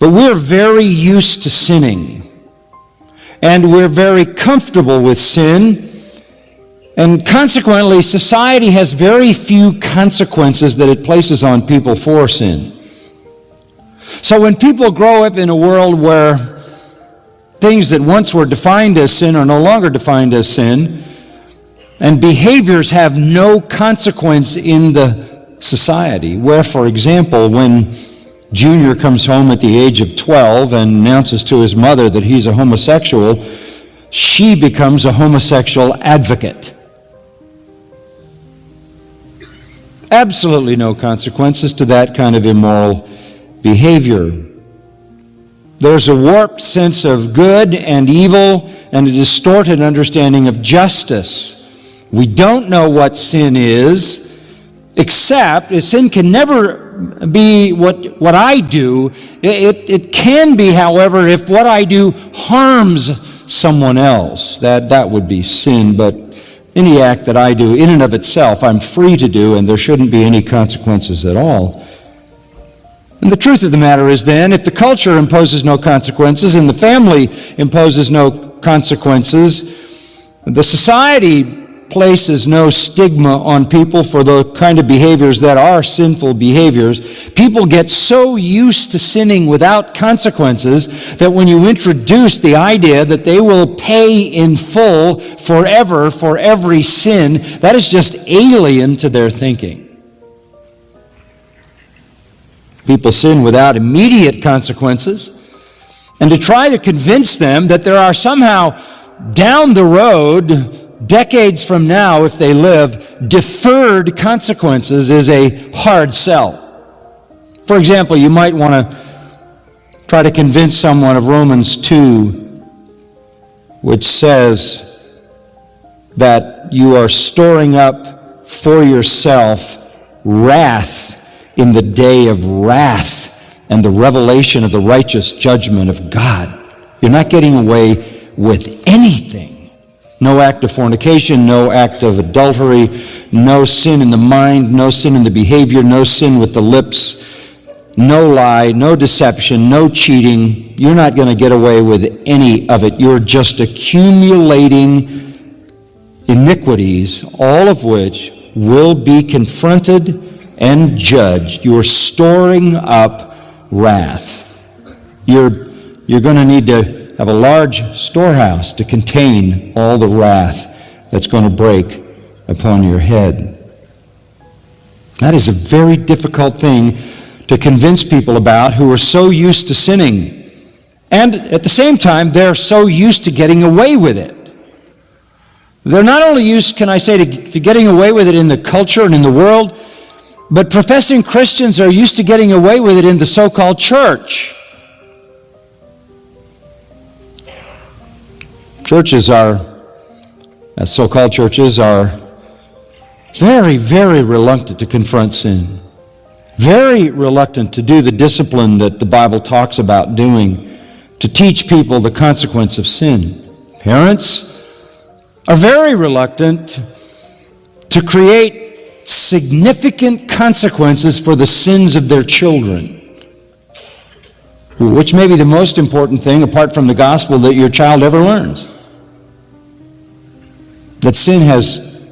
But we're very used to sinning. And we're very comfortable with sin. And consequently, society has very few consequences that it places on people for sin. So when people grow up in a world where things that once were defined as sin are no longer defined as sin, and behaviors have no consequence in the society, where, for example, when Junior comes home at the age of 12 and announces to his mother that he's a homosexual, she becomes a homosexual advocate. Absolutely no consequences to that kind of immoral behavior. There's a warped sense of good and evil and a distorted understanding of justice. We don't know what sin is, except sin can never be what I do. It can be, however, if what I do harms someone else. That would be sin, but any act that I do in and of itself, I'm free to do, and there shouldn't be any consequences at all. And the truth of the matter is then, if the culture imposes no consequences and the family imposes no consequences, the society places no stigma on people for the kind of behaviors that are sinful behaviors. People get so used to sinning without consequences that when you introduce the idea that they will pay in full forever for every sin, that is just alien to their thinking. People sin without immediate consequences, and to try to convince them that there are somehow down the road, decades from now, if they live, deferred consequences is a hard sell. For example, you might want to try to convince someone of Romans 2, which says that you are storing up for yourself wrath in the day of wrath and the revelation of the righteous judgment of God. You're not getting away with anything. No act of fornication, no act of adultery, no sin in the mind, no sin in the behavior, no sin with the lips, no lie, no deception, no cheating. You're not going to get away with any of it. You're just accumulating iniquities, all of which will be confronted and judged. You're storing up wrath. You're going to need to have a large storehouse to contain all the wrath that's going to break upon your head. That is a very difficult thing to convince people about who are so used to sinning. And at the same time, they're so used to getting away with it. They're not only used, can I say, to getting away with it in the culture and in the world, but professing Christians are used to getting away with it in the so-called church. Churches so-called churches are very, very reluctant to confront sin. Very reluctant to do the discipline that the Bible talks about doing, to teach people the consequence of sin. Parents are very reluctant to create significant consequences for the sins of their children, which may be the most important thing, apart from the gospel, that your child ever learns. That sin has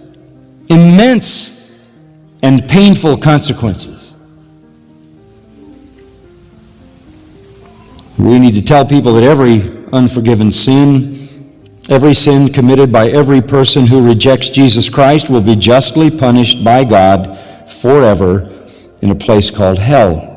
immense and painful consequences. We need to tell people that every unforgiven sin, every sin committed by every person who rejects Jesus Christ will be justly punished by God forever in a place called hell.